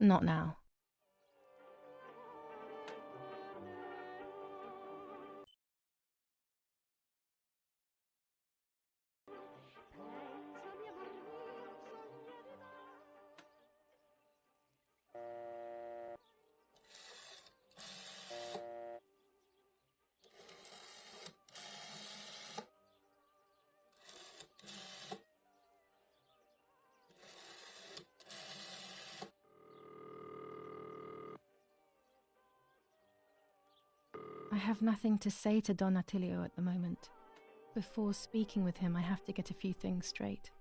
Not now. I have nothing to say to Don Attilio at the moment. Before speaking with him, I have to get a few things straight.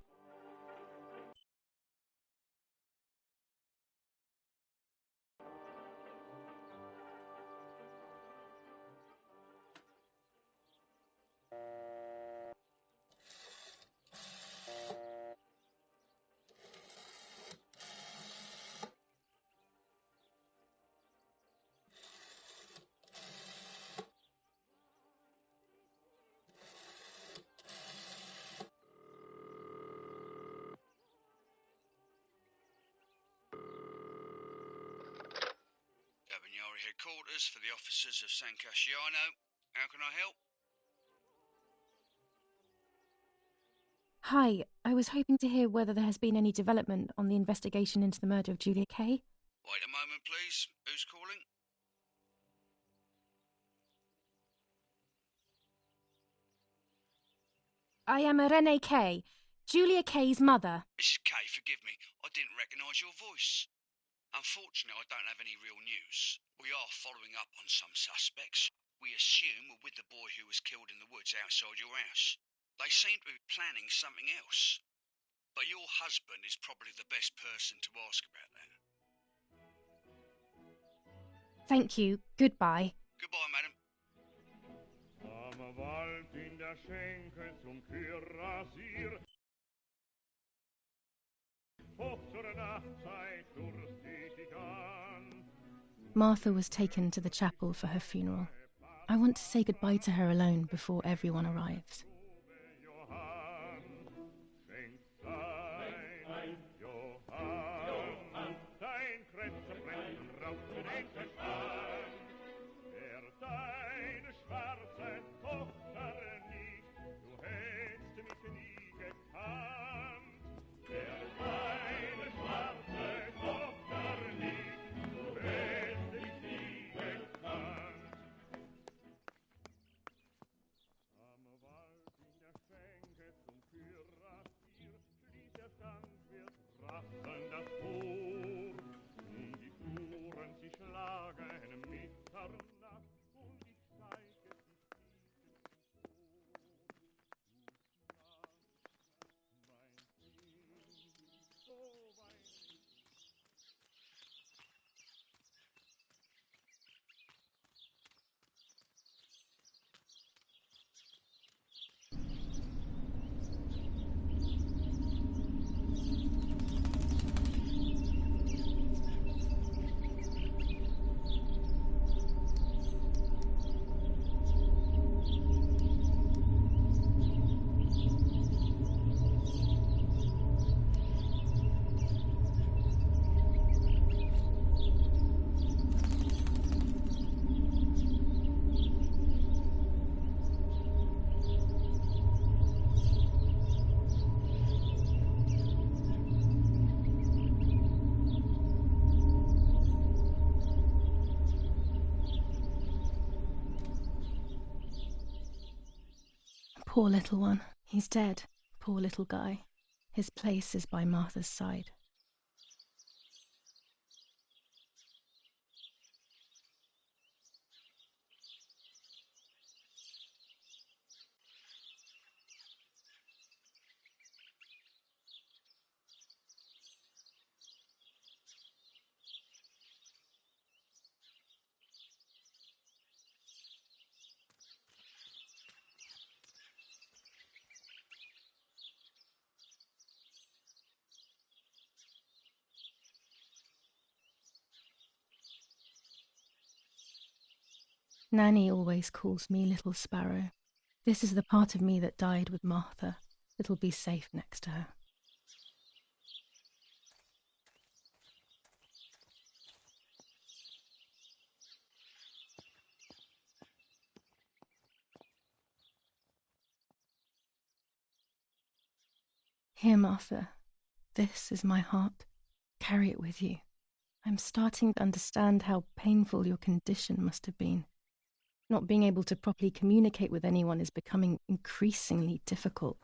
Cabagnari headquarters for the officers of San Casciano. How can I help? Hi, I was hoping to hear whether there has been any development on the investigation into the murder of Julia Kay. Wait a moment, please. Who's calling? I am Irene Kay, Julia Kay's mother. Mrs. Kay, forgive me. I didn't recognise your voice. Unfortunately, I don't have any real news. We are following up on some suspects. We assume we're with the boy who was killed in the woods outside your house. They seem to be planning something else. But your husband is probably the best person to ask about that. Thank you. Goodbye. Goodbye, madam. Martha was taken to the chapel for her funeral. I want to say goodbye to her alone before everyone arrives. Poor little one. He's dead. Poor little guy. His place is by Martha's side. Nanny always calls me Little Sparrow. This is the part of me that died with Martha. It'll be safe next to her. Here, Martha. This is my heart. Carry it with you. I'm starting to understand how painful your condition must have been. Not being able to properly communicate with anyone is becoming increasingly difficult.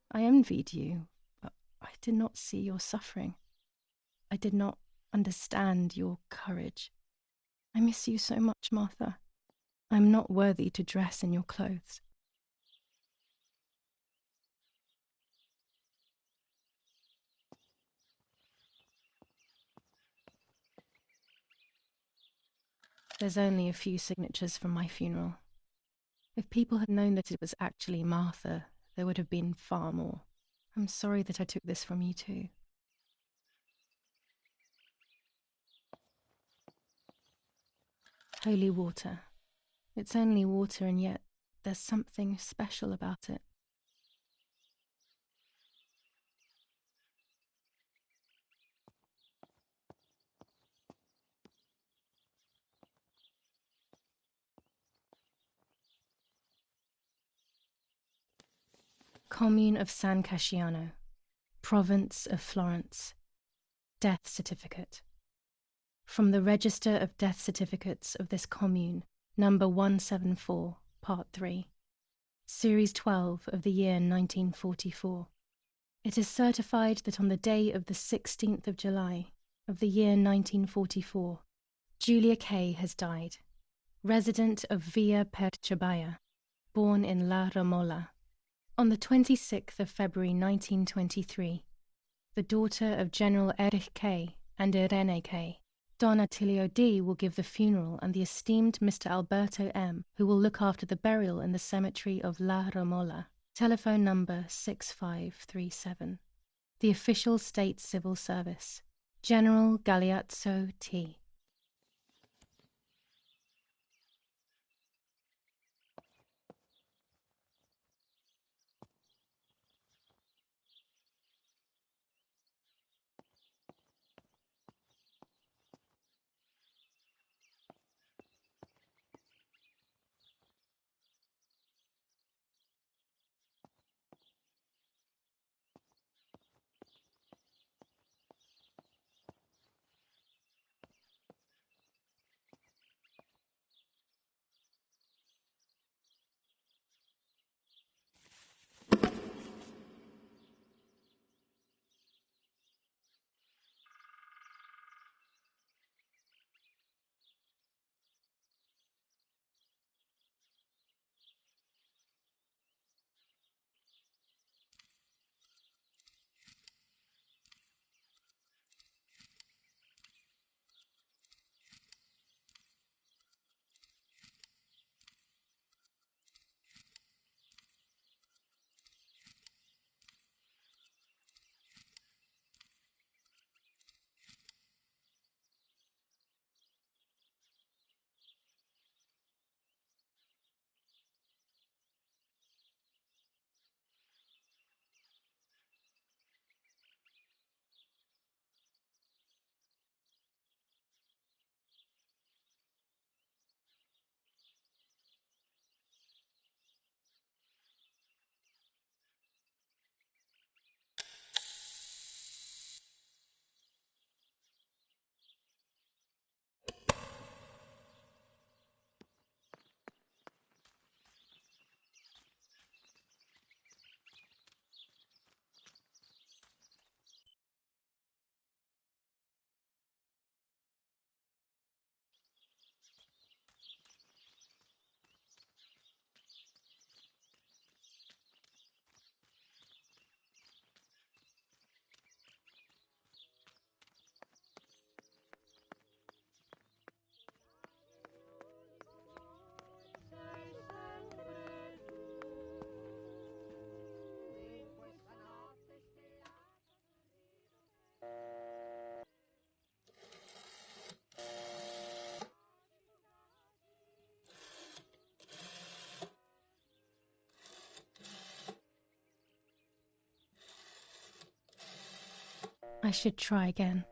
I envied you, but I did not see your suffering. I did not understand your courage. I miss you so much, Martha. I'm not worthy to dress in your clothes. There's only a few signatures from my funeral. If people had known that it was actually Martha, there would have been far more. I'm sorry that I took this from you too. Holy water. It's only water, and yet there's something special about it. Commune of San Casciano, Province of Florence. Death certificate. From the Register of Death Certificates of this commune, number 174, Part 3, Series 12 of the year 1944. It is certified that on the day of the 16th of July of the year 1944, Julia Kay has died, resident of Via Perciabaya, born in La Romola. On the 26th of February 1923, the daughter of General Erich Kay and Irene Kay, Don Attilio D. will give the funeral, and the esteemed Mr. Alberto M., who will look after the burial in the cemetery of La Romola. Telephone number 6537. The official state civil service. General Galeazzo T. I should try again.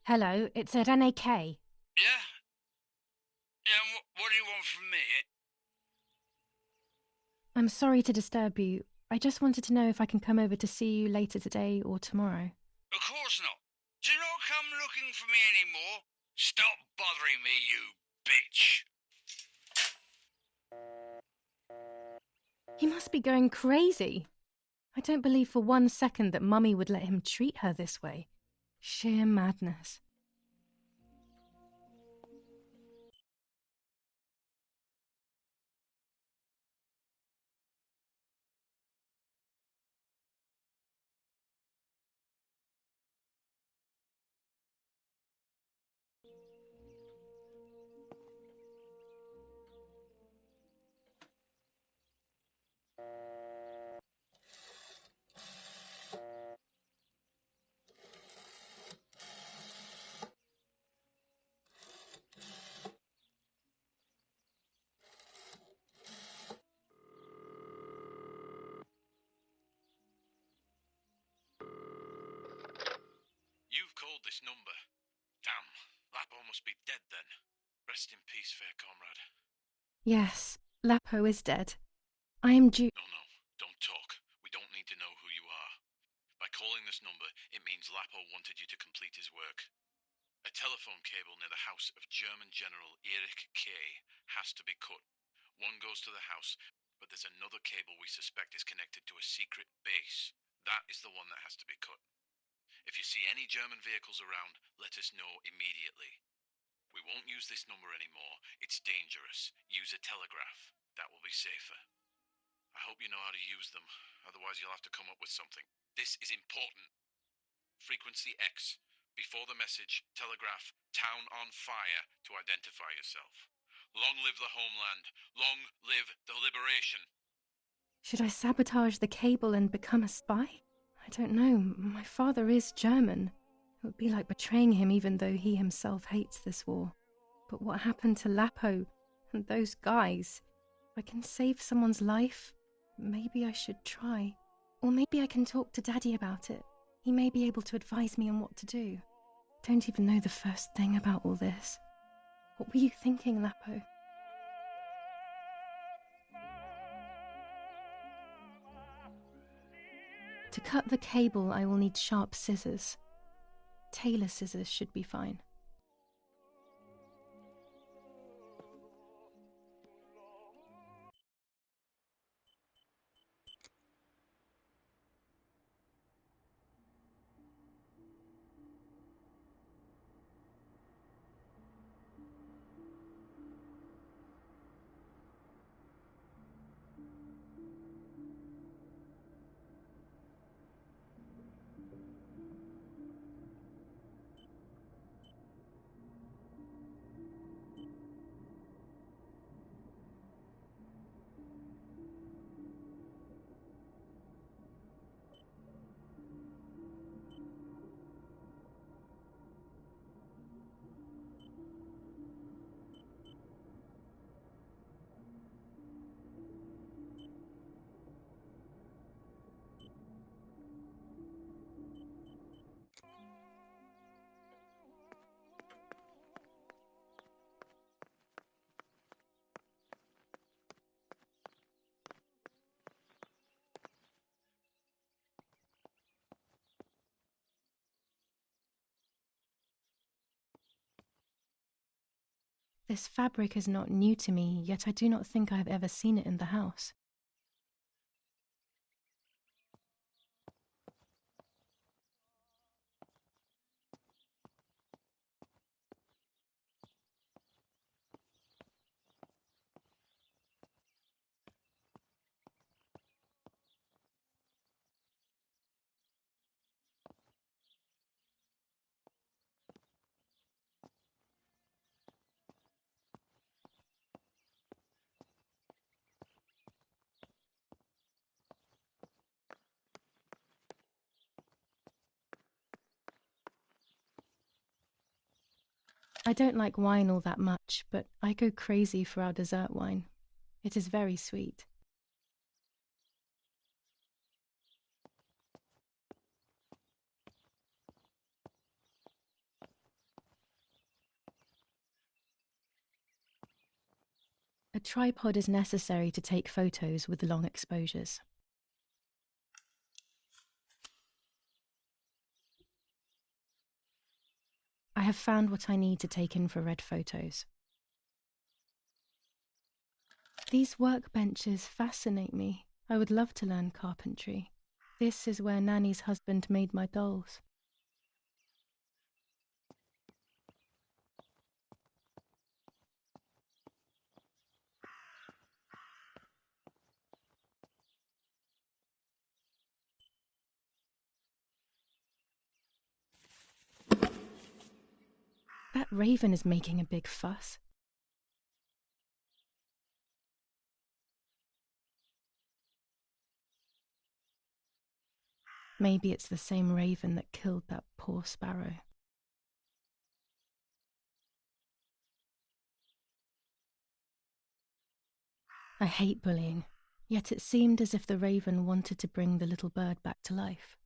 Hello, it's at NAK. Yeah? Yeah, and what do you want from me? I'm sorry to disturb you. I just wanted to know if I can come over to see you later today or tomorrow. Of course not. Do not come looking for me anymore. Stop bothering me, you bitch. He must be going crazy. I don't believe for 1 second that Mummy would let him treat her this way. Sheer madness. You've called this number. Damn, Lapo must be dead then. Rest in peace, fair comrade. Yes, Lapo is dead. I am due. No, don't talk. We don't need to know who you are. By calling this number, it means Lapo wanted you to complete his work. A telephone cable near the house of German General Erich Kay has to be cut. One goes to the house, but there's another cable we suspect is connected to a secret base. That is the one that has to be cut. If you see any German vehicles around, let us know immediately. We won't use this number anymore. It's dangerous. Use a telegraph. That will be safer. I hope you know how to use them. Otherwise, you'll have to come up with something. This is important. Frequency X. Before the message, telegraph "Town on fire" to identify yourself. Long live the homeland. Long live the liberation. Should I sabotage the cable and become a spy? I don't know. My father is German. It would be like betraying him even though he himself hates this war. But what happened to Lapo and those guys? If I can save someone's life, maybe I should try. Or maybe I can talk to Daddy about it. He may be able to advise me on what to do. Don't even know the first thing about all this. What were you thinking, Lapo? To cut the cable, I will need sharp scissors. Tailor scissors should be fine. This fabric is not new to me, yet I do not think I have ever seen it in the house. I don't like wine all that much, but I go crazy for our dessert wine. It is very sweet. A tripod is necessary to take photos with long exposures. I have found what I need to take infrared photos. These workbenches fascinate me. I would love to learn carpentry. This is where Nanny's husband made my dolls. That raven is making a big fuss. Maybe it's the same raven that killed that poor sparrow. I hate bullying, yet it seemed as if the raven wanted to bring the little bird back to life.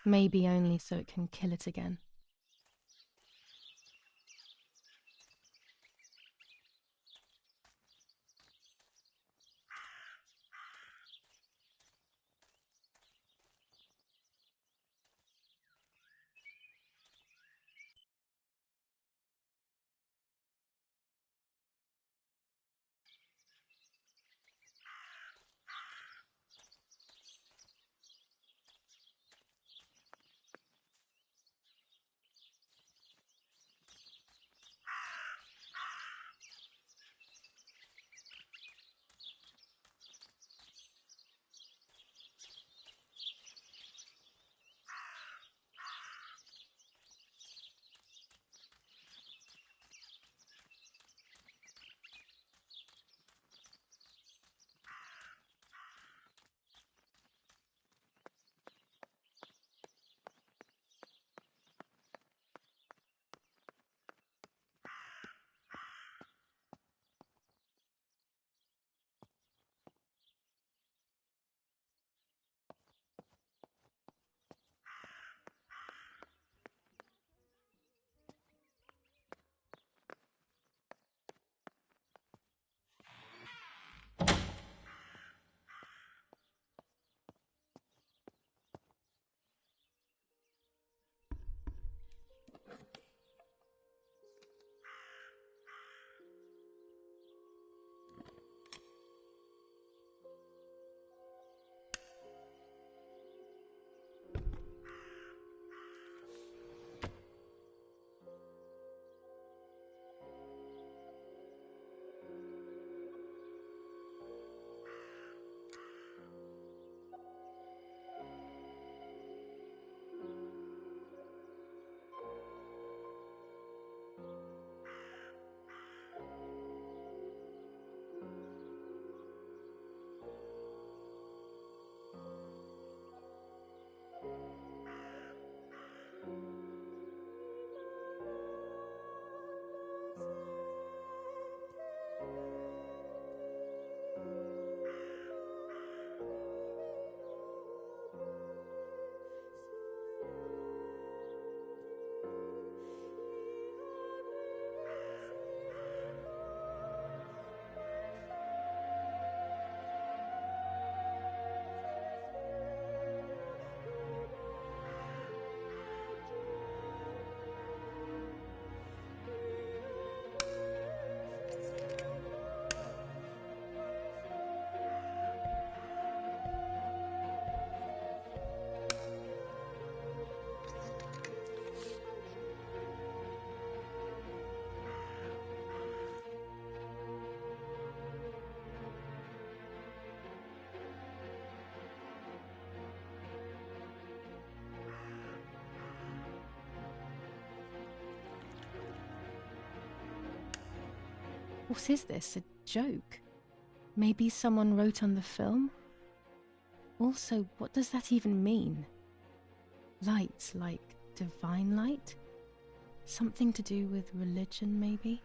Maybe only so it can kill it again. What is this, a joke? Maybe someone wrote on the film? Also, what does that even mean? Light, like divine light? Something to do with religion, maybe?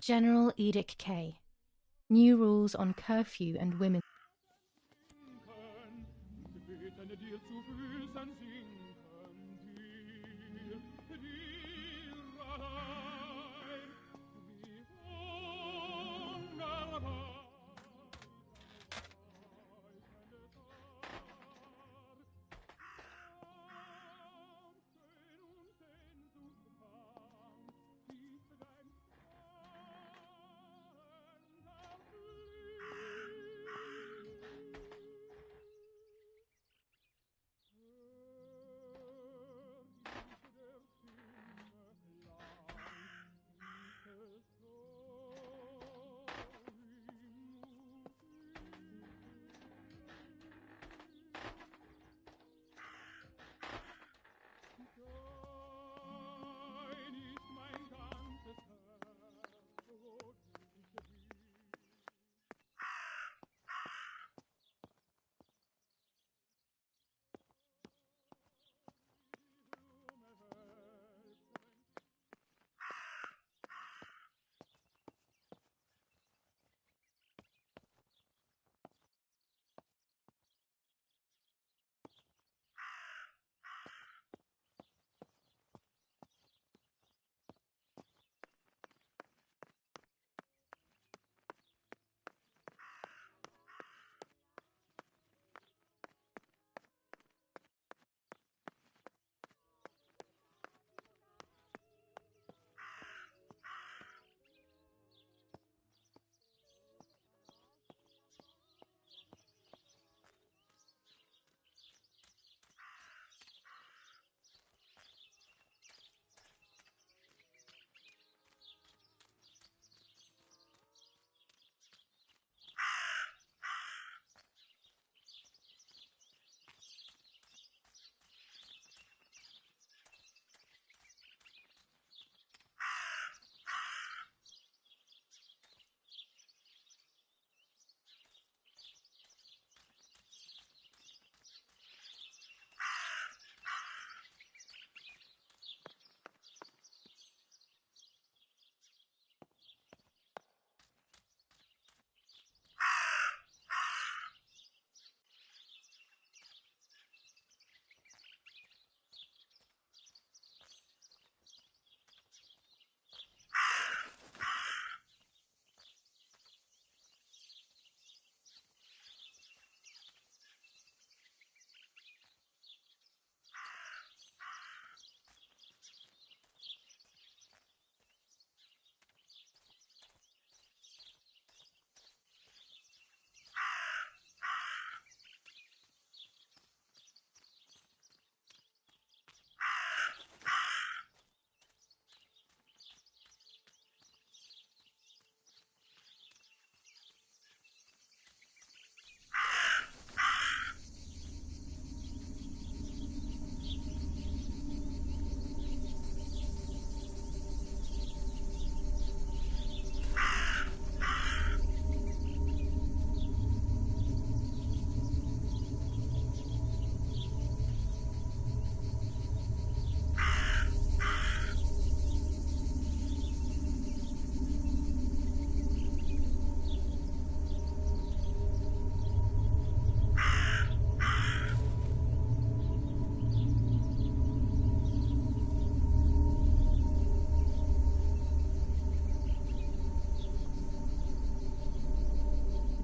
General Edict K. New rules on curfew and women.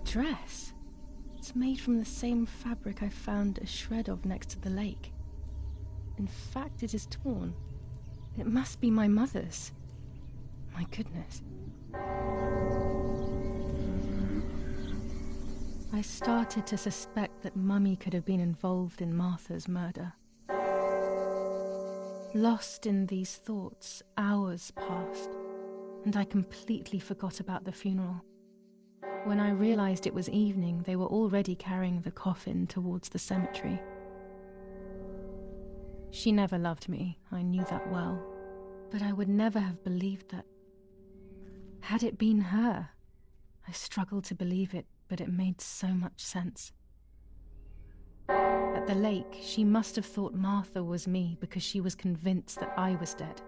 dress. It's made from the same fabric I found a shred of next to the lake. In fact, it is torn. It must be my mother's. My goodness. I started to suspect that Mummy could have been involved in Martha's murder. Lost in these thoughts, hours passed, and I completely forgot about the funeral. When I realized it was evening, they were already carrying the coffin towards the cemetery. She never loved me, I knew that well, but I would never have believed that. Had it been her? I struggled to believe it, but it made so much sense. At the lake, she must have thought Martha was me because she was convinced that I was dead.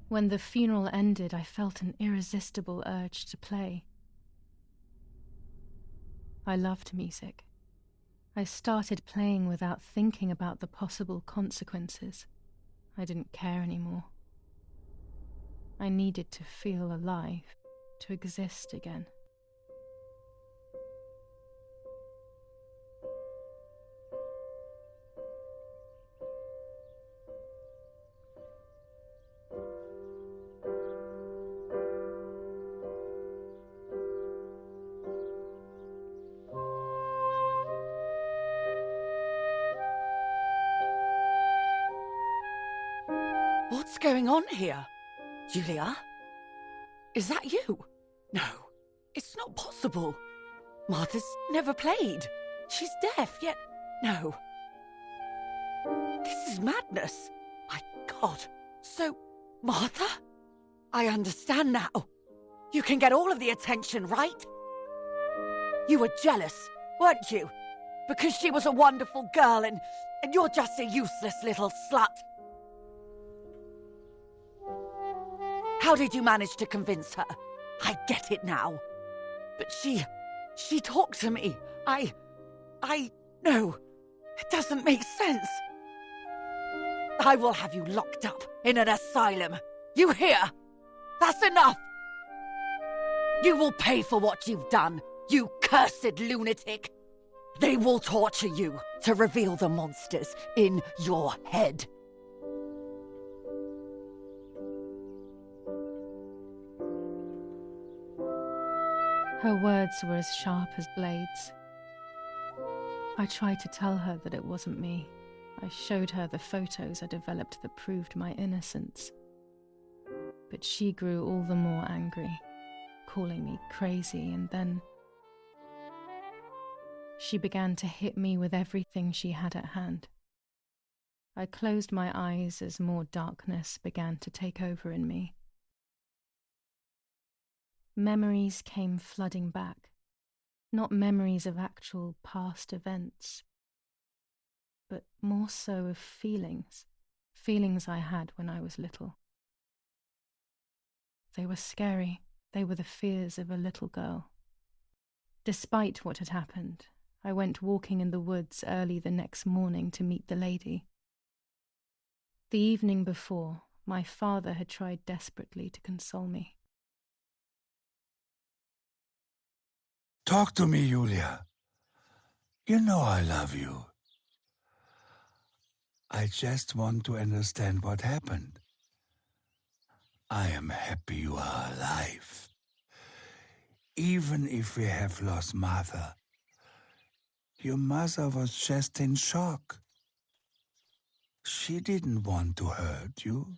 When the funeral ended, I felt an irresistible urge to play. I loved music. I started playing without thinking about the possible consequences. I didn't care anymore. I needed to feel alive, to exist again. What's going on here? Julia? Is that you? No, it's not possible. Martha's never played. She's deaf, yet no. This is madness. My God. So, Martha? I understand now. You can get all of the attention, right? You were jealous, weren't you? Because she was a wonderful girl and you're just a useless little slut. How did you manage to convince her? I get it now. But she talked to me. No, it doesn't make sense. I will have you locked up in an asylum. You hear? That's enough. You will pay for what you've done, you cursed lunatic. They will torture you to reveal the monsters in your head. Her words were as sharp as blades. I tried to tell her that it wasn't me. I showed her the photos I developed that proved my innocence. But she grew all the more angry, calling me crazy, and then she began to hit me with everything she had at hand. I closed my eyes as more darkness began to take over in me. Memories came flooding back, not memories of actual past events, but more so of feelings I had when I was little. They were scary. They were the fears of a little girl. Despite what had happened, I went walking in the woods early the next morning to meet the lady. The evening before, my father had tried desperately to console me. Talk to me, Julia. You know I love you. I just want to understand what happened. I am happy you are alive. Even if we have lost Martha, your mother was just in shock. She didn't want to hurt you.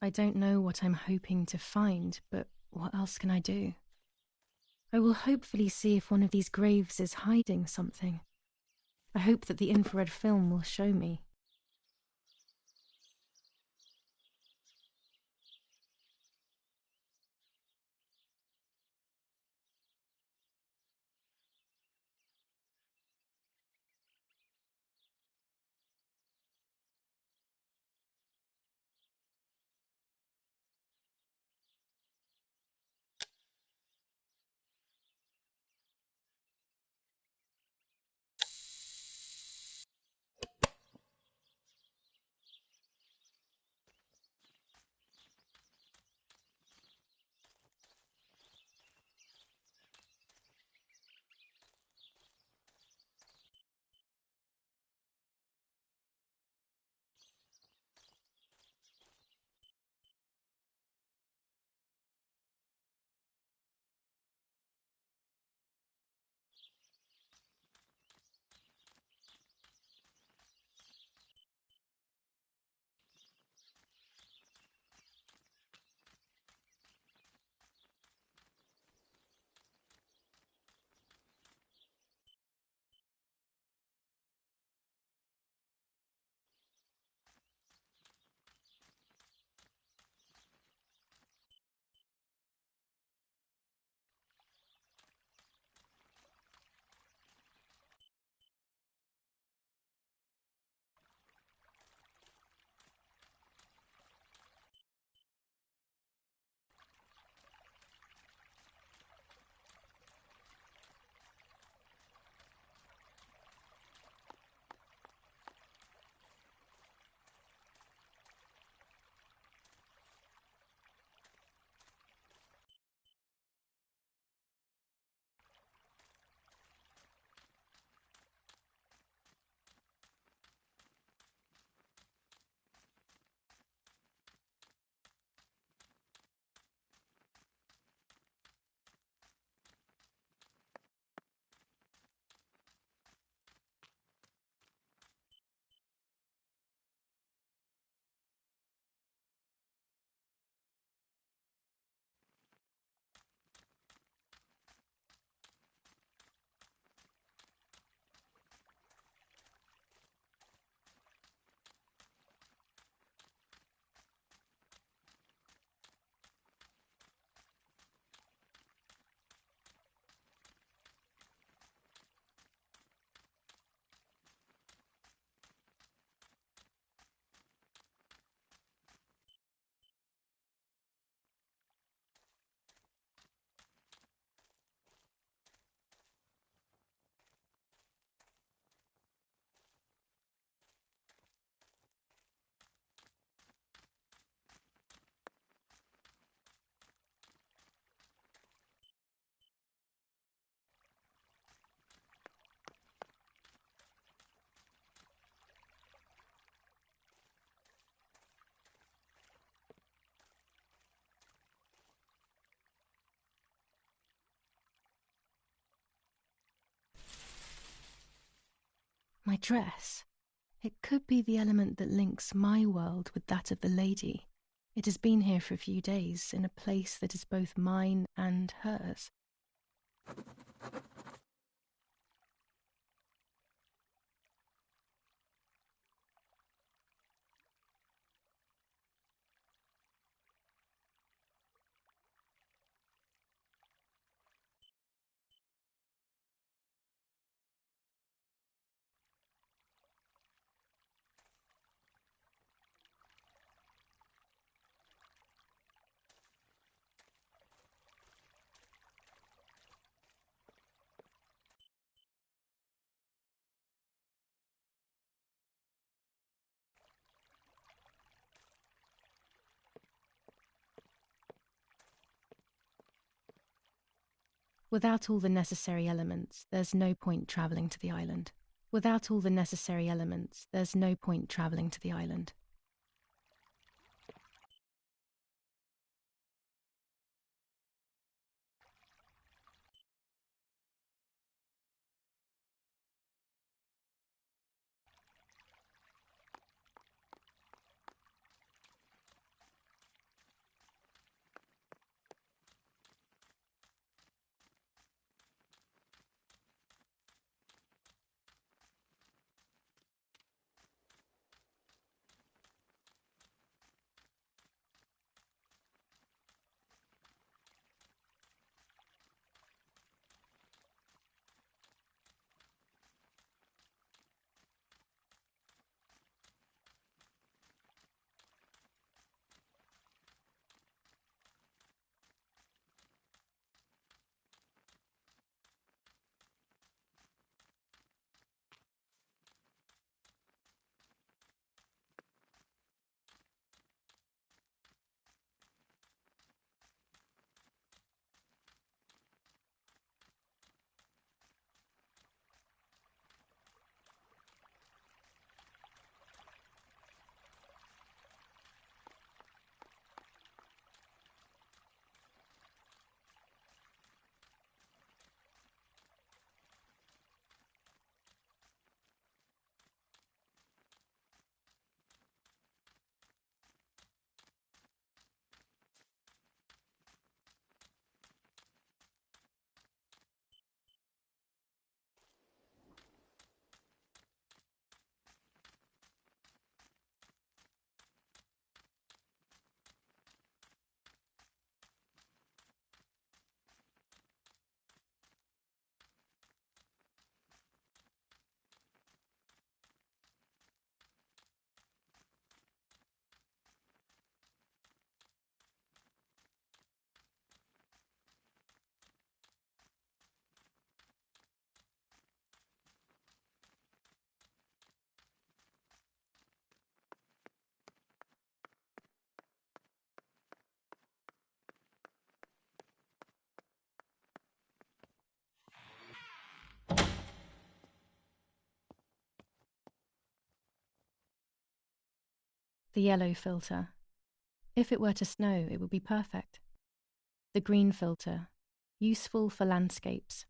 I don't know what I'm hoping to find, but what else can I do? I will hopefully see if one of these graves is hiding something. I hope that the infrared film will show me. My dress. It could be the element that links my world with that of the lady. It has been here for a few days, in a place that is both mine and hers. Without all the necessary elements, there's no point travelling to the island. Without all the necessary elements, there's no point travelling to the island. The yellow filter. If it were to snow, it would be perfect. The green filter. Useful for landscapes.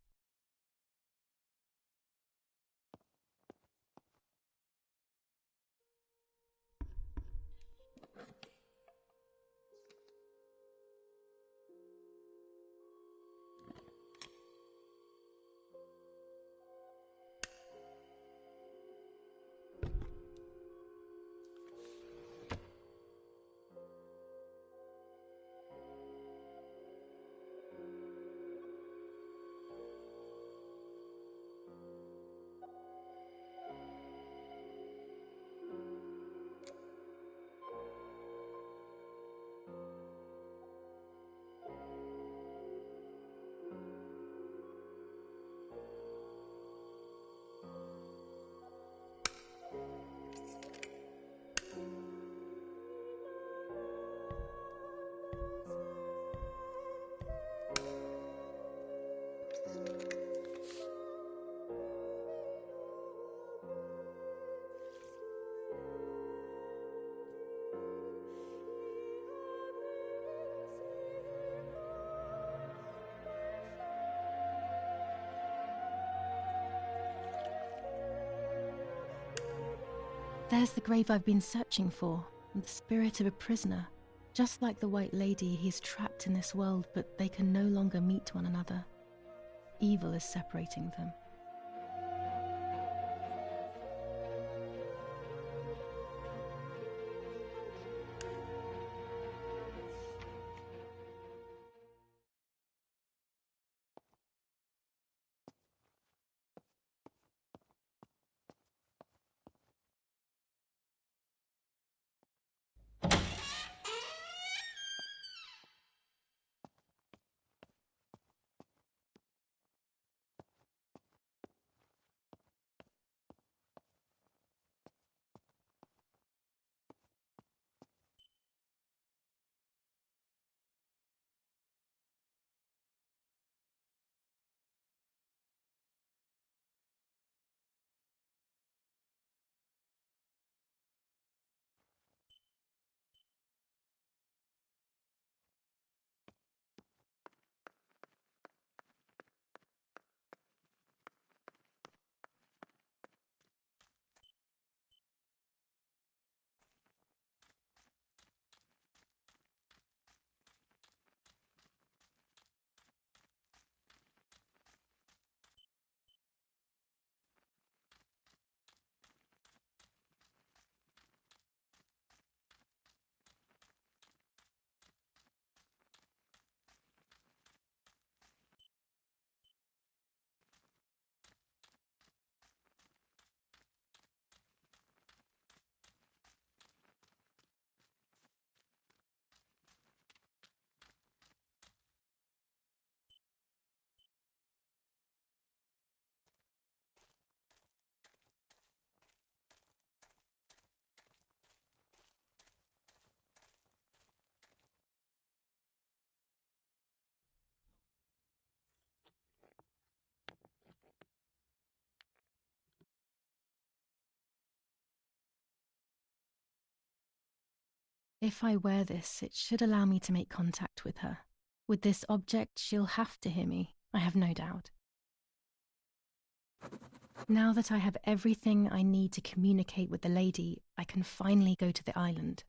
There's the grave I've been searching for, and the spirit of a prisoner. Just like the White Lady, he's trapped in this world, but they can no longer meet one another. Evil is separating them. If I wear this, it should allow me to make contact with her. With this object, she'll have to hear me, I have no doubt. Now that I have everything I need to communicate with the lady, I can finally go to the island.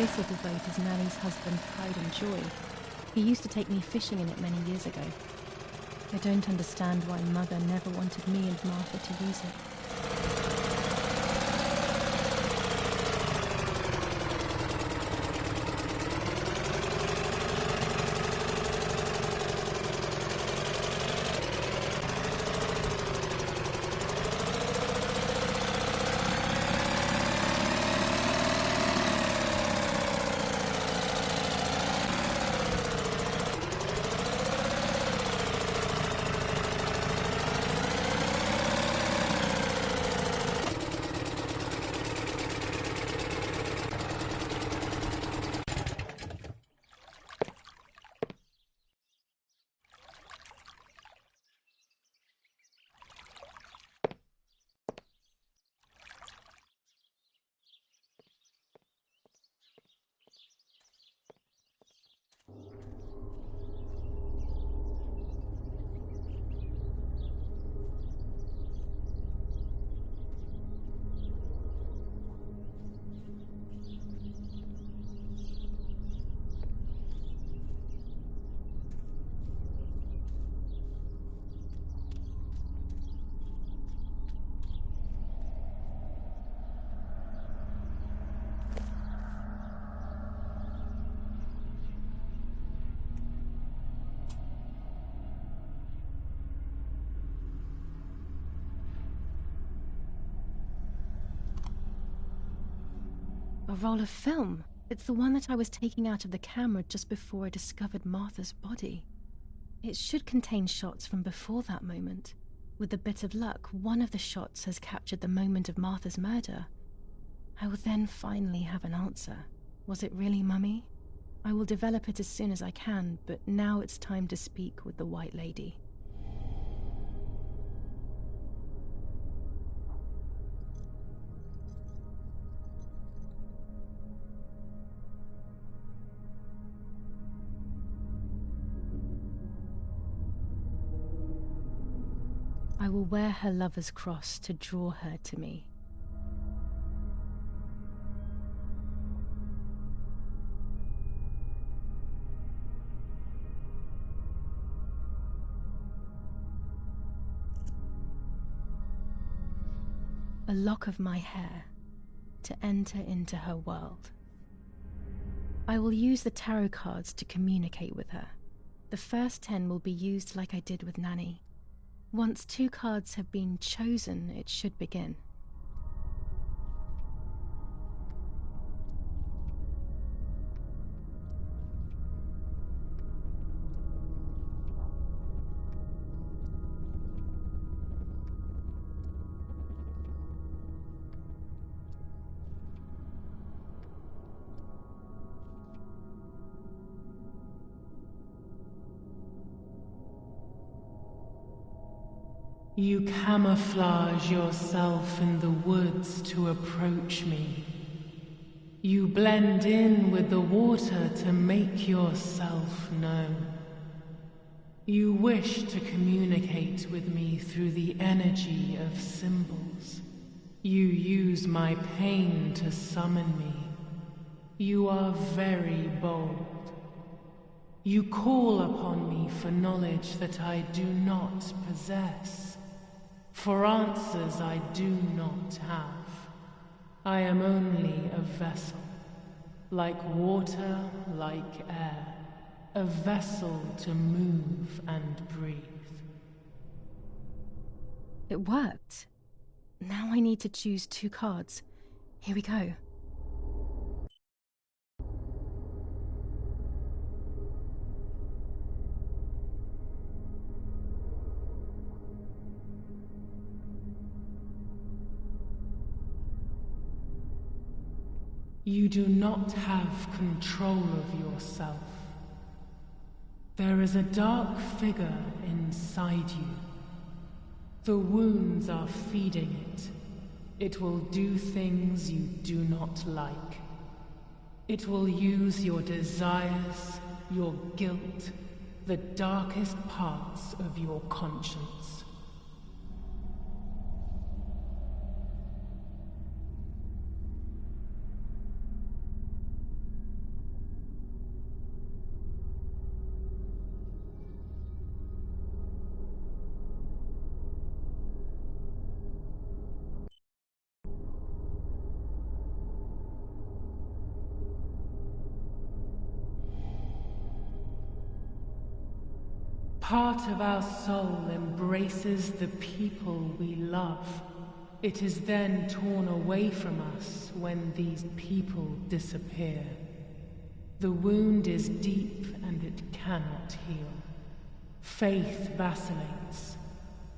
This little boat is Nanny's husband's pride and joy. He used to take me fishing in it many years ago. I don't understand why Mother never wanted me and Martha to use it. A roll of film. It's the one that I was taking out of the camera just before I discovered Martha's body. It should contain shots from before that moment. With a bit of luck, one of the shots has captured the moment of Martha's murder. I will then finally have an answer. Was it really Mummy? I will develop it as soon as I can, but now it's time to speak with the White Lady. I will wear her lover's cross to draw her to me. A lock of my hair to enter into her world. I will use the tarot cards to communicate with her. The first 10 will be used like I did with Nanny. Once 2 cards have been chosen, it should begin. You camouflage yourself in the woods to approach me. You blend in with the water to make yourself known. You wish to communicate with me through the energy of symbols. You use my pain to summon me. You are very bold. You call upon me for knowledge that I do not possess. For answers I do not have. I am only a vessel, like water, like air, a vessel to move and breathe. It worked. Now I need to choose 2 cards. Here we go. You do not have control of yourself. There is a dark figure inside you. The wounds are feeding it. It will do things you do not like. It will use your desires, your guilt, the darkest parts of your conscience. Part of our soul embraces the people we love. It is then torn away from us when these people disappear. The wound is deep and it cannot heal. Faith vacillates.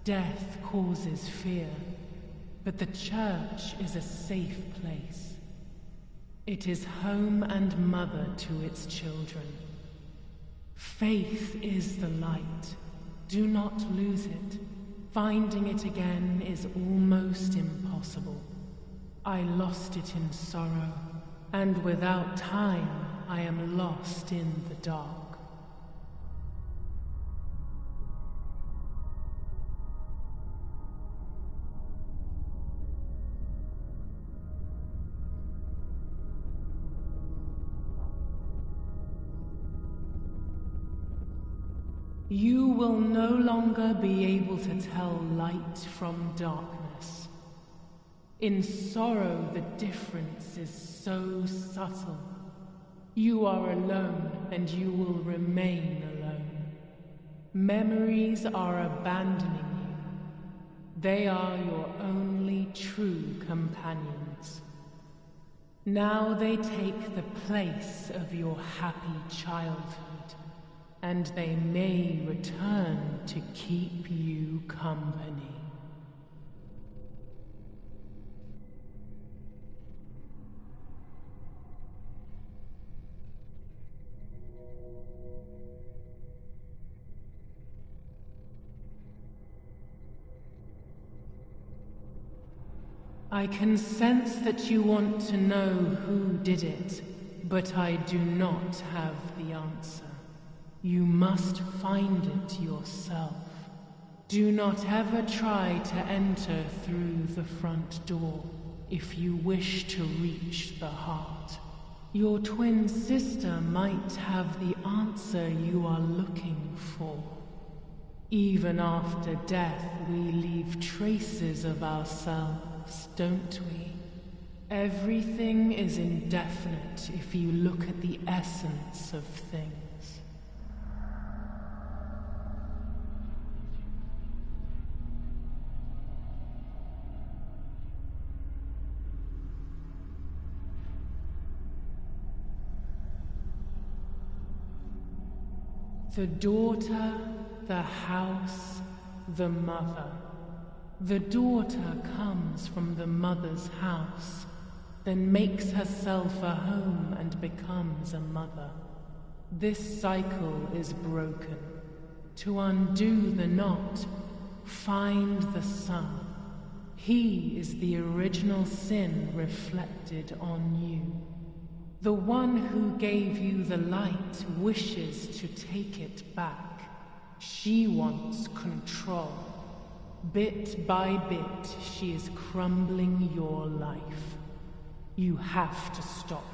Death causes fear. But the church is a safe place. It is home and mother to its children. Faith is the light. Do not lose it. Finding it again is almost impossible. I lost it in sorrow, and without time, I am lost in the dark. You will no longer be able to tell light from darkness. In sorrow, the difference is so subtle. You are alone, and you will remain alone. Memories are abandoning you. They are your only true companions. Now they take the place of your happy childhood. And they may return to keep you company. I can sense that you want to know who did it, but I do not have the answer. You must find it yourself. Do not ever try to enter through the front door if you wish to reach the heart. Your twin sister might have the answer you are looking for. Even after death, we leave traces of ourselves, don't we? Everything is indefinite if you look at the essence of things. The daughter, the house, the mother. The daughter comes from the mother's house, then makes herself a home and becomes a mother. This cycle is broken. To undo the knot, find the sun. He is the original sin reflected on you. The one who gave you the light wishes to take it back. She wants control. Bit by bit, she is crumbling your life. You have to stop